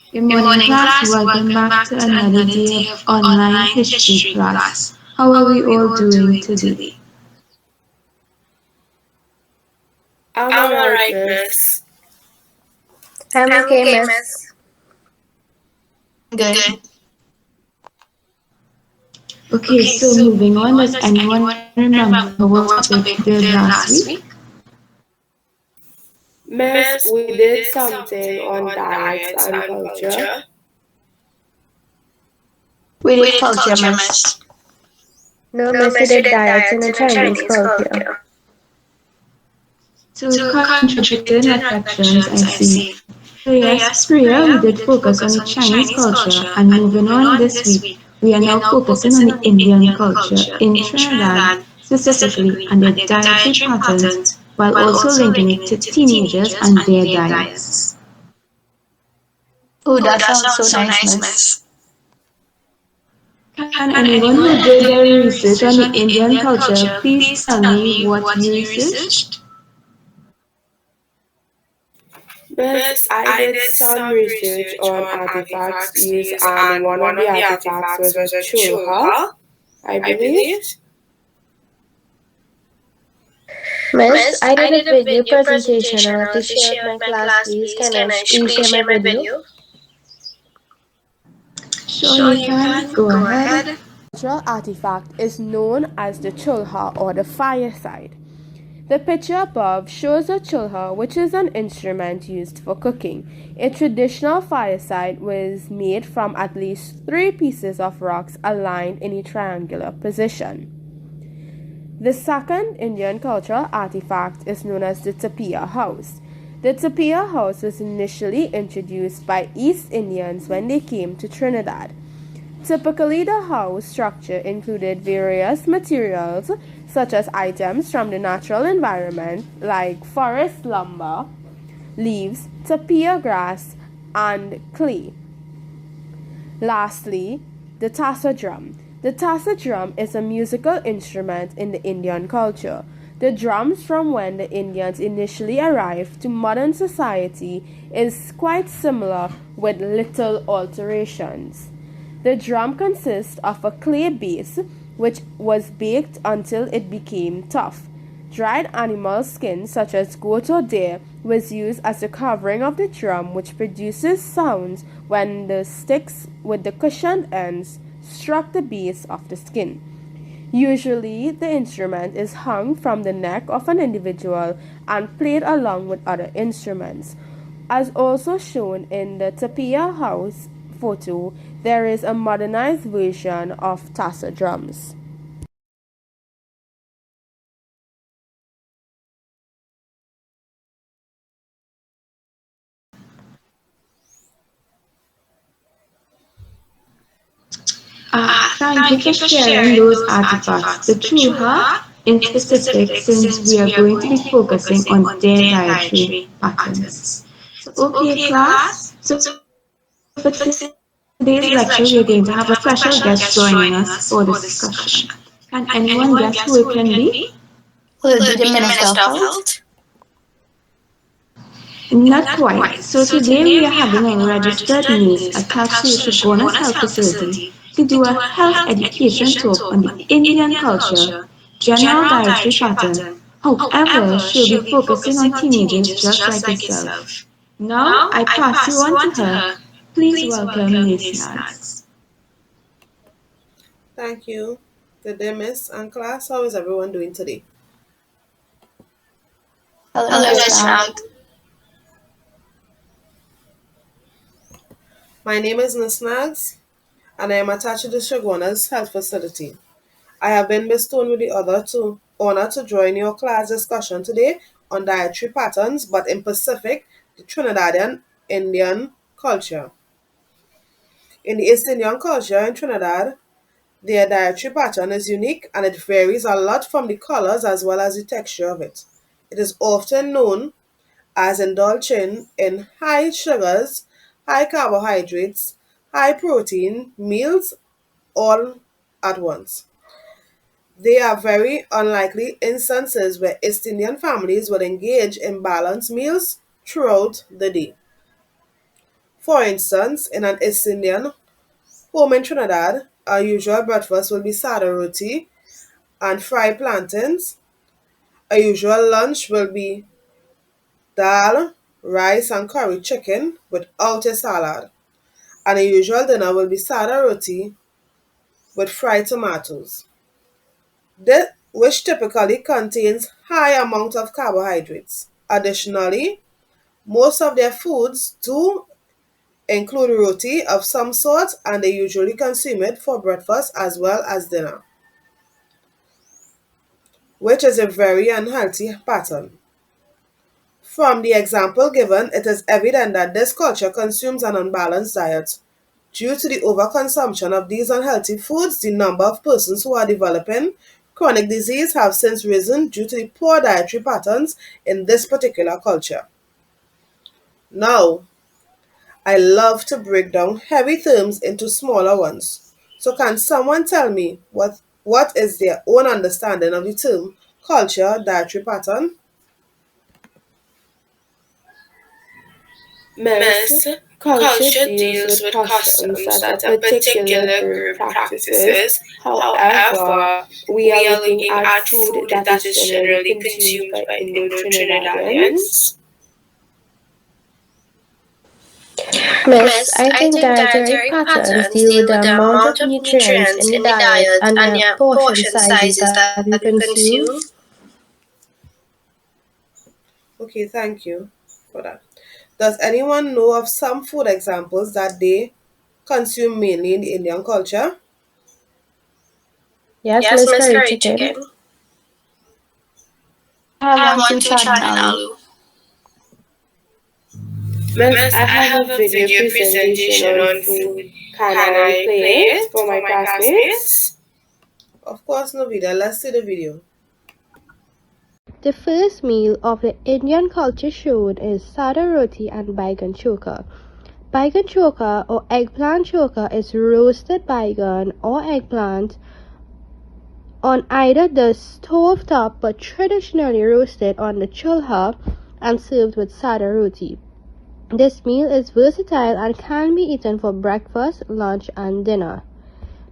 Good morning, class. Welcome back to another day of online history class. How are we all doing today? I'm alright, miss. I'm okay, miss. Good. Okay, so moving on, does anyone remember what topic we did last week? Miss, we did something on diets and culture. We did culture, miss. No, miss, we did diets in a Chinese culture. So contradicting reflections, I see. So yes, Priya, we did focus on the Chinese culture, and moving on this week, we are now focusing on the Indian culture in Trinidad specifically and their dietary patterns, while also linking it to teenagers and their diets. Oh, that sounds so nice, miss. Can anyone who did their research on the Indian culture please tell me what you researched? Miss, I did some research on artifacts used, and one of the artifacts was a chulha, I believe. Miss, I did a video presentation I want to share with my class, please. Can I please share my video? Sure, you can. Go ahead. Cultural artifact is known as the chulha or the fireside. The picture above shows a chulha, which is an instrument used for cooking. A traditional fireside was made from at least three pieces of rocks aligned in a triangular position. The second Indian cultural artifact is known as the tapia house. The tapia house was initially introduced by East Indians when they came to Trinidad. Typically, the house structure included various materials such as items from the natural environment like forest lumber, leaves, tapir grass, and clay. Lastly, the tassa drum. The tassa drum is a musical instrument in the Indian culture. The drums from when the Indians initially arrived to modern society is quite similar with little alterations. The drum consists of a clay base which was baked until it became tough. Dried animal skin such as goat or deer was used as the covering of the drum, which produces sounds when the sticks with the cushioned ends struck the base of the skin. Usually, the instrument is hung from the neck of an individual and played along with other instruments. As also shown in the Tapia House photo, there is a modernized version of tassa drums. Thank you for sharing those artifacts. The Chulha in specific, since we are going to be focusing on their dietary patterns. So, okay, class. So, for today's lecture, we are going to have a special guest joining us for discussion. Can anyone guess who it can be? Will it be the Minister of Health? Not quite. So today we are having a registered nurse attached to Shoguna's health facility to do a health education talk on the Indian culture, general dietary pattern. However, she'll be focusing on teenagers just like yourself. Now I pass you on to her. Please welcome Miss Nads. Thank you. Good day, Miss and class. How is everyone doing today? Hello, Hello, Miss Miss Nag. Nag. My name is Nisnags, and I am attached to the Shaguana's health facility. I have been bestowed with the honor to join your class discussion today on dietary patterns, but in specific, the Trinidadian Indian culture. In the East Indian culture in Trinidad, their dietary pattern is unique and it varies a lot from the colors as well as the texture of it. It is often known as indulging in high sugars, high carbohydrates, high protein meals all at once. There are very unlikely instances where East Indian families would engage in balanced meals throughout the day. For instance, in an East Indian home in Trinidad, our usual breakfast will be sada roti and fried plantains. A usual lunch will be dal, rice, and curry chicken without a salad. And a usual dinner will be sada roti with fried tomatoes, which typically contains high amount of carbohydrates. Additionally, most of their foods do include roti of some sort and they usually consume it for breakfast as well as dinner, which is a very unhealthy pattern. From the example given, it is evident that this culture consumes an unbalanced diet. Due to the overconsumption of these unhealthy foods, the number of persons who are developing chronic disease have since risen due to the poor dietary patterns in this particular culture. Now, I love to break down heavy terms into smaller ones. So can someone tell me what is their own understanding of the term culture dietary pattern? Miss, Miss, culture culture deals deals with with customs customs that a that a particular particular group group practices. practices. However, However, we are we are looking looking at at food food that that is is generally generally consumed consumed by by Indo-Trinidadians. Indo-Trinidadians. Miss, Miss, I I think think dietary dietary patterns patterns deal with deal the with the amount of amount of nutrients nutrients in the in the diet diet and and the the portion portion sizes sizes that you that you consume. consume. Okay, thank you for that. Does anyone know of some food examples that they consume mainly in the Indian culture? Yes, Yes, Miss Miss Curry Curry Chicken. Chicken. I have I have one one too, too, chard and chard and aloo. aloo. Miss, Miss, I I have a have a video video presentation presentation on on food. food. Can Can I I play play it it for my for my classmates? classmates? Of course, no video. Let's see the video. The first meal of the Indian culture shown is sada roti and baigan choka. Baigan choka or eggplant choka is roasted baigan or eggplant on either the stove top but traditionally roasted on the chulha and served with sada roti. This meal is versatile and can be eaten for breakfast, lunch, and dinner.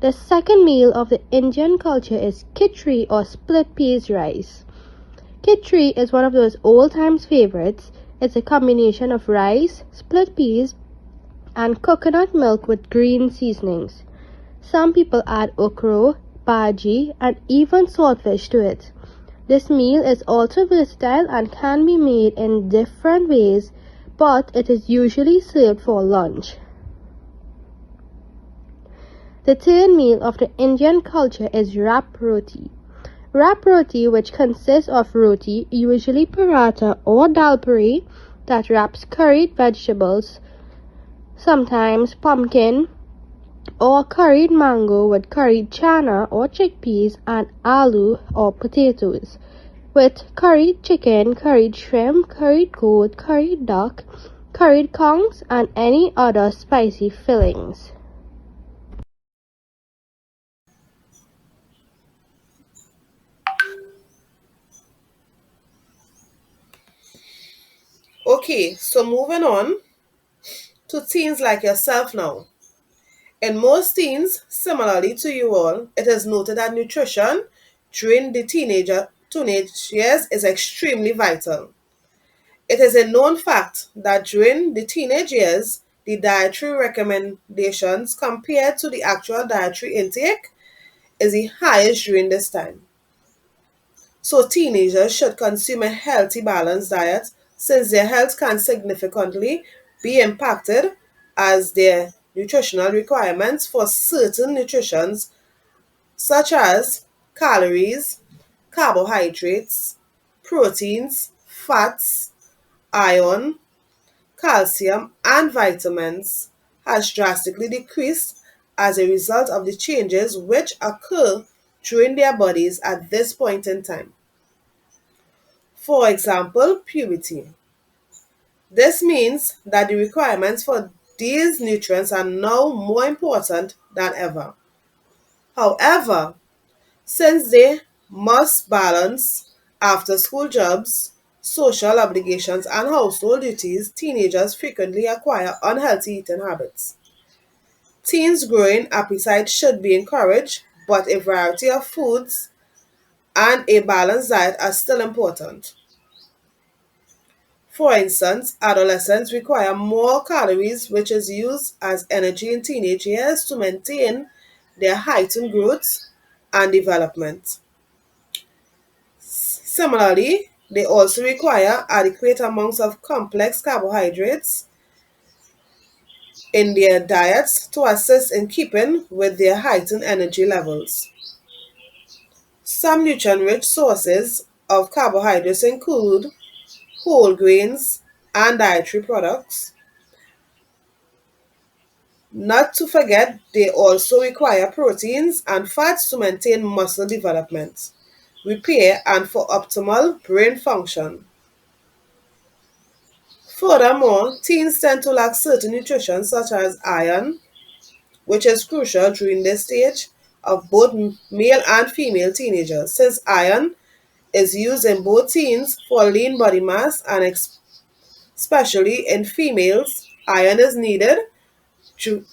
The second meal of the Indian culture is khichdi or split peas rice. Khichdi is one of those old times favorites. It's a combination of rice, split peas, and coconut milk with green seasonings. Some people add okra, bhaji, and even saltfish to it. This meal is also versatile and can be made in different ways, but it is usually served for lunch. The third meal of the Indian culture is wrap roti. Wrap roti, which consists of roti, usually paratha or dal puri, that wraps curried vegetables, sometimes pumpkin, or curried mango with curried chana or chickpeas and aloo or potatoes, with curried chicken, curried shrimp, curried goat, curried duck, curried conchs, and any other spicy fillings. Okay, so moving on to teens like yourself now. In most teens, similarly to you all, it is noted that nutrition during the teenage years is extremely vital. It is a known fact that during the teenage years, the dietary recommendations compared to the actual dietary intake is the highest during this time. So teenagers should consume a healthy balanced diet since their health can significantly be impacted as their nutritional requirements for certain nutrients such as calories, carbohydrates, proteins, fats, iron, calcium, and vitamins has drastically decreased as a result of the changes which occur during their bodies at this point in time. For example, puberty. This means that the requirements for these nutrients are now more important than ever. However, since they must balance after school jobs, social obligations, and household duties, teenagers frequently acquire unhealthy eating habits. Teens' growing appetite should be encouraged, but a variety of foods and a balanced diet are still important. For instance, adolescents require more calories, which is used as energy in teenage years to maintain their heightened growth and development. Similarly, they also require adequate amounts of complex carbohydrates in their diets to assist in keeping with their heightened energy levels. Some nutrient rich sources of carbohydrates include whole grains and dietary products. Not to forget, they also require proteins and fats to maintain muscle development, repair, and for optimal brain function. Furthermore, teens tend to lack certain nutrition such as iron, which is crucial during this stage of both male and female teenagers, since iron is used in both teens for lean body mass and especially in females, iron is needed to,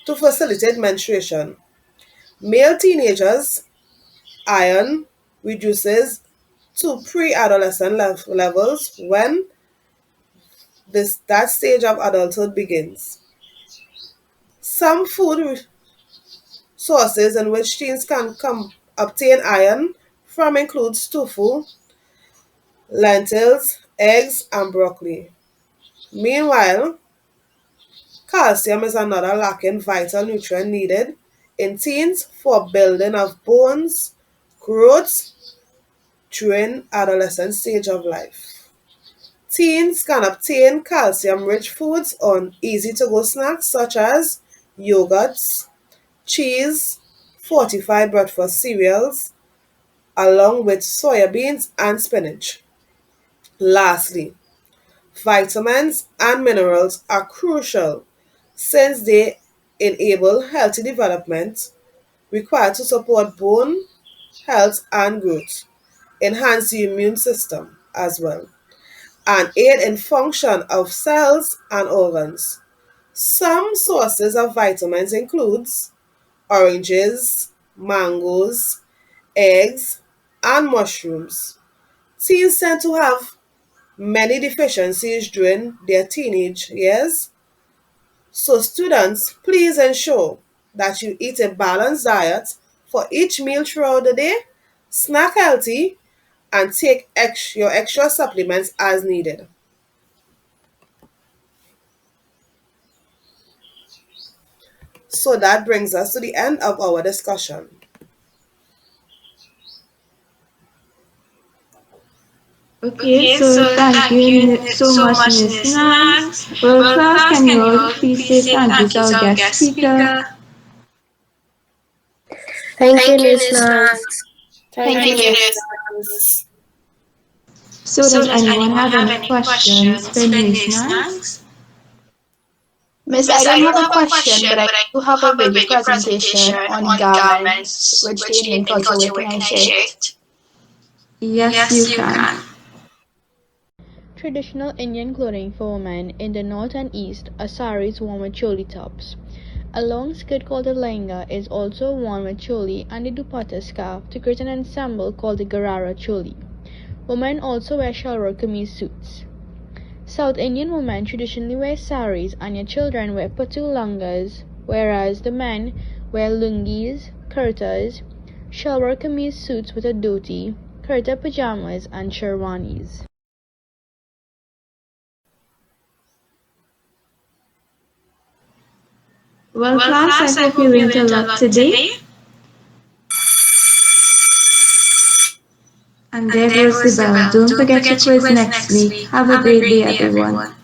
to facilitate menstruation. Male teenagers, iron reduces to pre-adolescent levels when that stage of adulthood begins. Some food sources in which teens can obtain iron from includes tofu, lentils, eggs, and broccoli. Meanwhile, calcium is another lacking vital nutrient needed in teens for building of bones, growth during adolescent stage of life. Teens can obtain calcium-rich foods on easy-to-go snacks such as yogurts, cheese, fortified breakfast cereals, along with soya beans and spinach. Lastly, vitamins and minerals are crucial since they enable healthy development required to support bone health and growth, enhance the immune system as well, and aid in function of cells and organs. Some sources of vitamins includes oranges, mangoes, eggs, and mushrooms. Teens tend to have many deficiencies during their teenage years, so students, please ensure that you eat a balanced diet for each meal throughout the day, snack healthy, and take your extra supplements as needed. So that brings us to the end of our discussion. Okay, so thank you so much, Miss Nance. Well, class, can you all please say thank you to our guest speaker? Thank you, Miss Nance. Thank Thank you, you, Miss Liz. Nance. So, does anyone have any questions for Miss Nance? Miss, I don't have a question, but I do have a video presentation on garments, which the Indian culture wear. Can I share it? Yes, you can. Traditional Indian clothing for women in the north and east are saris worn with choli tops. A long skirt called a lehenga is also worn with choli and a dupatta scarf to create an ensemble called the Garara choli. Women also wear shalwar kameez suits. South Indian women traditionally wear saris and their children wear patu langas, whereas the men wear lungis, kurtas, shalwar kameez suits with a dhoti, kurta pajamas, and sherwanis. Well, class, I hope you learned a lot today. And there goes the bell. Don't forget your quiz next week. Have a great day, everyone.